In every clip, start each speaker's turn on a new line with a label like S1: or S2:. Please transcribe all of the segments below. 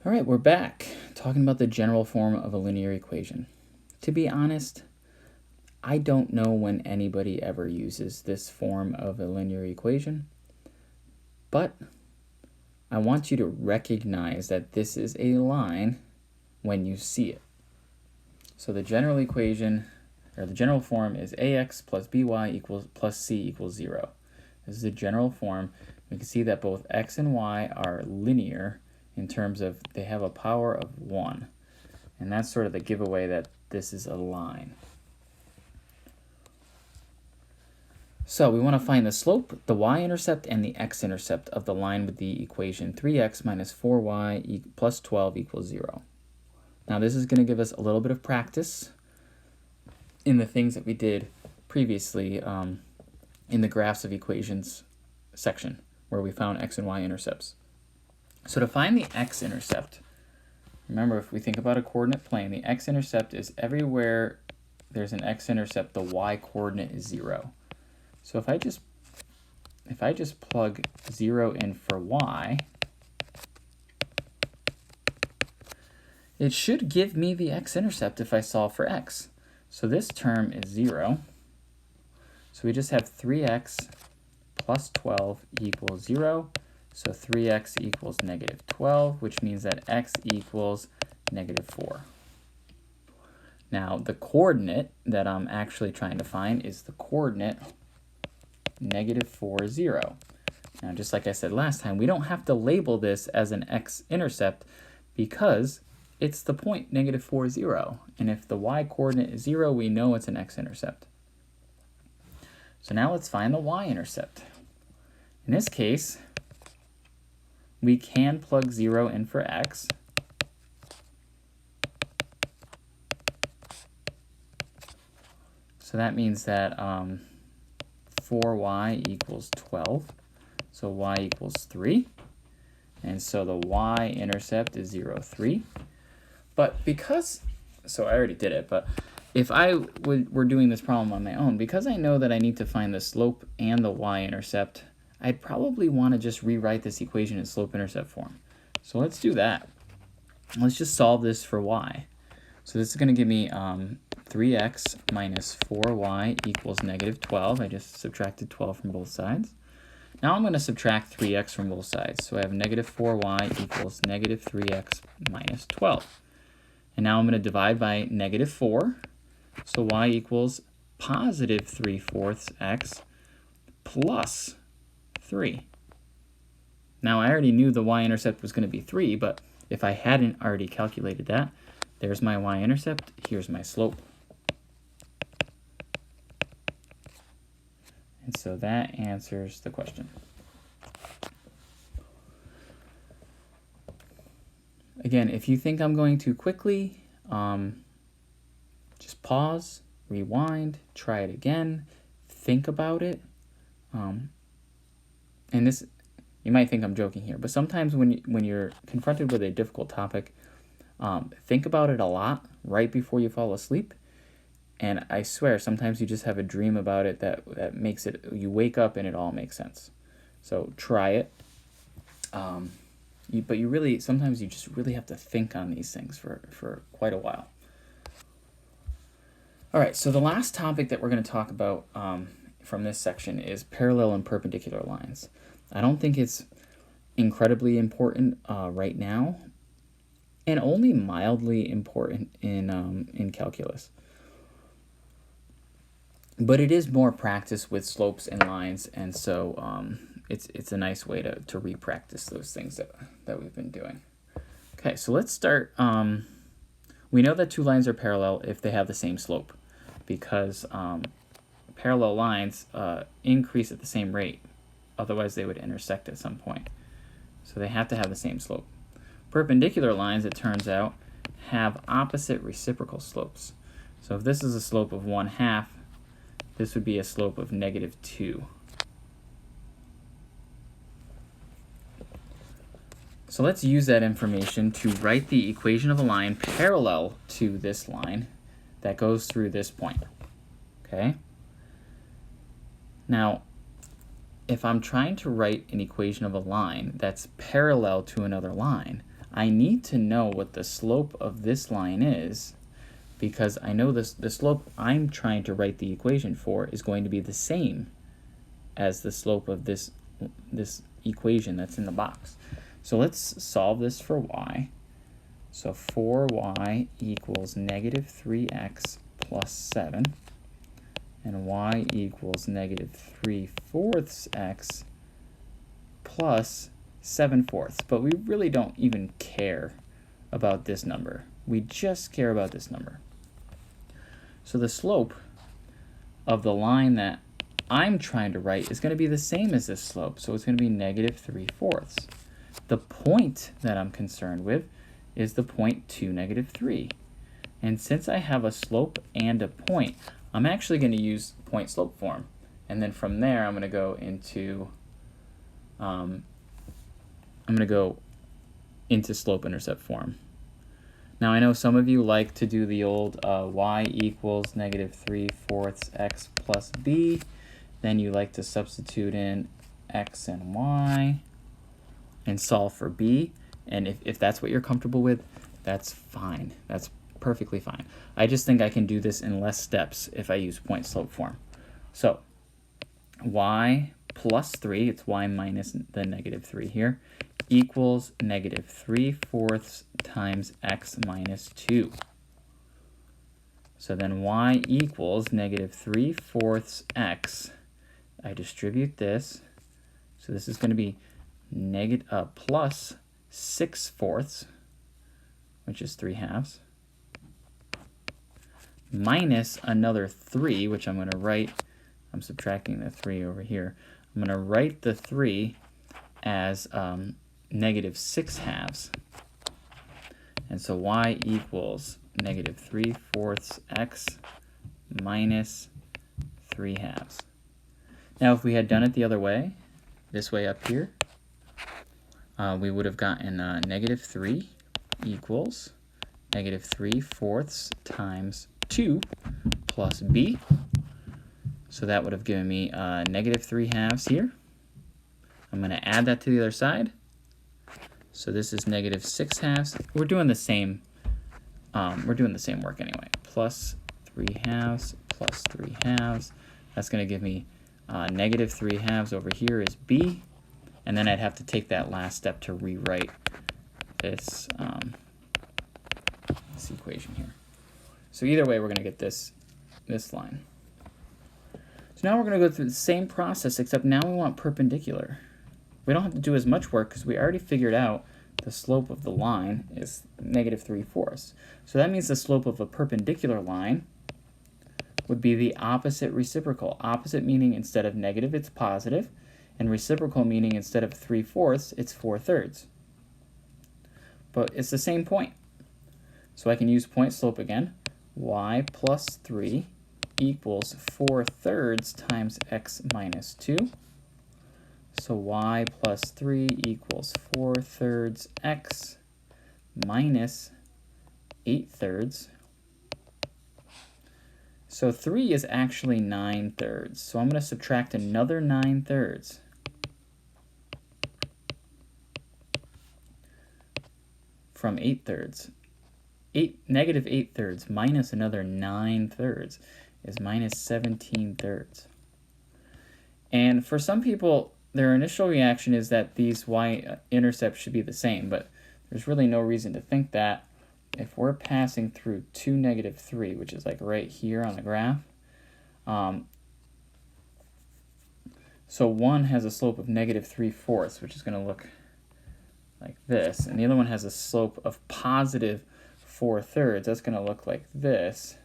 S1: All right, we're back talking about the general form of a linear equation. To be honest, I don't know when anybody ever uses this form of a linear equation, but I want you to recognize that this is a line when you see it. So the general equation, or the general form, is ax plus by equals plus c equals 0. This is the general form. We can see that both x and y are linear in terms of they have a power of 1. And that's sort of the giveaway that this is a line. So we want to find the slope, the y-intercept, and the x-intercept of the line with the equation 3x minus 4y plus 12 equals 0. Now this is going to give us a little bit of practice in the things that we did previously in the graphs of equations section where we found x and y intercepts. So to find the x-intercept, remember if we think about a coordinate plane, the x-intercept is everywhere there's an x-intercept, the y-coordinate is 0. So if I just plug 0 in for y, it should give me the x-intercept if I solve for x. So this term is 0. So we just have 3x plus 12 equals 0. So 3x equals negative 12, which means that x equals negative 4. Now the coordinate that I'm actually trying to find is the coordinate negative 4, 0. Now just like I said last time, we don't have to label this as an x-intercept because it's the point negative 4, 0. And if the y-coordinate is 0, we know it's an x-intercept. So now let's find the y-intercept. In this case, we can plug 0 in for x. So that means that 4y equals 12. So y equals 3. And so the y-intercept is 0, 3. But because, so I already did it, but if I were doing this problem on my own, because I know that I need to find the slope and the y-intercept, I'd probably want to just rewrite this equation in slope-intercept form. So let's do that. Let's just solve this for y. So this is going to give me 3x minus 4y equals negative 12. I just subtracted 12 from both sides. Now I'm going to subtract 3x from both sides. So I have negative 4y equals negative 3x minus 12. And now I'm going to divide by negative 4. So y equals positive 3/4 x plus 3. Now I already knew the y-intercept was going to be 3, but if I hadn't already calculated that, there's my y-intercept, here's my slope. And so that answers the question. Again, if you think I'm going too quickly, just pause, rewind, try it again, think about it. And this, you might think I'm joking here, but sometimes when you're confronted with a difficult topic, think about it a lot right before you fall asleep. And I swear, sometimes you just have a dream about it that makes it, you wake up and it all makes sense. So try it. But you really, sometimes you just really have to think on these things for quite a while. All right, so the last topic that we're going to talk about from this section is parallel and perpendicular lines. I don't think it's incredibly important right now, and only mildly important in calculus. But it is more practice with slopes and lines, and so it's a nice way to re-practice those things that we've been doing. Okay, so let's start. We know that two lines are parallel if they have the same slope, because parallel lines increase at the same rate. Otherwise, they would intersect at some point. So they have to have the same slope. Perpendicular lines, it turns out, have opposite reciprocal slopes. So if this is a slope of 1/2, this would be a slope of -2. So let's use that information to write the equation of a line parallel to this line that goes through this point. Okay? Now, if I'm trying to write an equation of a line that's parallel to another line, I need to know what the slope of this line is, because I know the slope I'm trying to write the equation for is going to be the same as the slope of this equation that's in the box. So let's solve this for y. So 4y equals negative 3x plus 7, and y equals negative 3/4 x plus 7/4. But we really don't even care about this number. We just care about this number. So the slope of the line that I'm trying to write is going to be the same as this slope, so it's going to be negative 3/4. The point that I'm concerned with is the point 2, negative 3. And since I have a slope and a point, I'm actually going to use point-slope form. And then from there, I'm going to go into slope-intercept form. Now I know some of you like to do the old y equals negative 3/4 x plus b. Then you like to substitute in x and y and solve for b. And if that's what you're comfortable with, that's fine. That's perfectly fine. I just think I can do this in less steps if I use point-slope form. So y plus 3, it's y minus the negative 3 here, equals negative 3/4 times x minus 2. So then y equals negative 3/4 x. I distribute this, so this is going to be plus 6/4, which is 3/2, minus another 3, which I'm going to write, I'm subtracting the 3 over here. I'm going to write the 3 as negative 6/2. And so y equals negative 3/4 x minus 3/2. Now if we had done it the other way, this way up here, we would have gotten negative 3 equals negative 3/4 times 2 plus b. So that would have given me negative 3/2 here. I'm going to add that to the other side. So this is negative 6/2. We're doing the same work anyway. Plus 3/2 plus 3/2. That's going to give me negative 3/2 over here is b. And then I'd have to take that last step to rewrite this, this equation here. So either way, we're going to get this line. So now we're going to go through the same process, except now we want perpendicular. We don't have to do as much work because we already figured out the slope of the line is negative 3/4. So that means the slope of a perpendicular line would be the opposite reciprocal. Opposite meaning instead of negative, it's positive, and reciprocal meaning instead of 3/4, it's 4/3. But it's the same point. So I can use point slope again. Y plus 3 equals 4/3 times x minus 2. So y plus 3 equals 4/3 x minus 8/3. So 3 is actually 9/3. So I'm going to subtract another 9/3. From 8/3. Negative 8/3 minus another 9/3 is minus 17/3. And for some people, their initial reaction is that these y-intercepts should be the same, but there's really no reason to think that. If we're passing through 2, negative 3, which is like right here on the graph, so one has a slope of negative 3/4, which is going to look like this, and the other one has a slope of positive 4/3. That's going to look like this.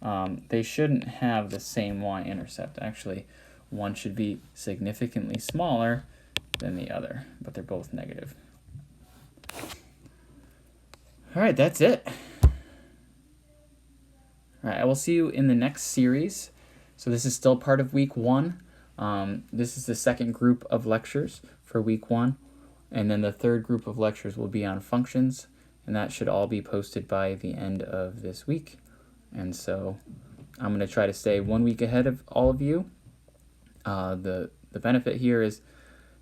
S1: They shouldn't have the same y-intercept. Actually, one should be significantly smaller than the other, but they're both negative. All right, that's it. All right, I will see you in the next series. So this is still part of week 1. This is the second group of lectures for week 1. And then the third group of lectures will be on functions, and that should all be posted by the end of this week. And so I'm going to try to stay 1 week ahead of all of you. The benefit here is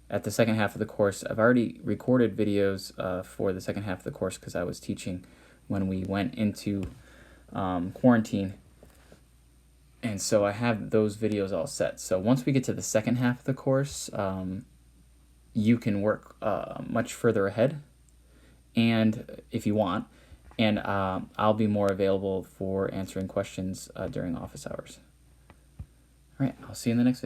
S1: at the second half of the course. I've already recorded videos for the second half of the course because I was teaching when we went into quarantine. And so I have those videos all set. So once we get to the second half of the course, you can work much further ahead, and if you want, and I'll be more available for answering questions during office hours. All right, I'll see you in the next video.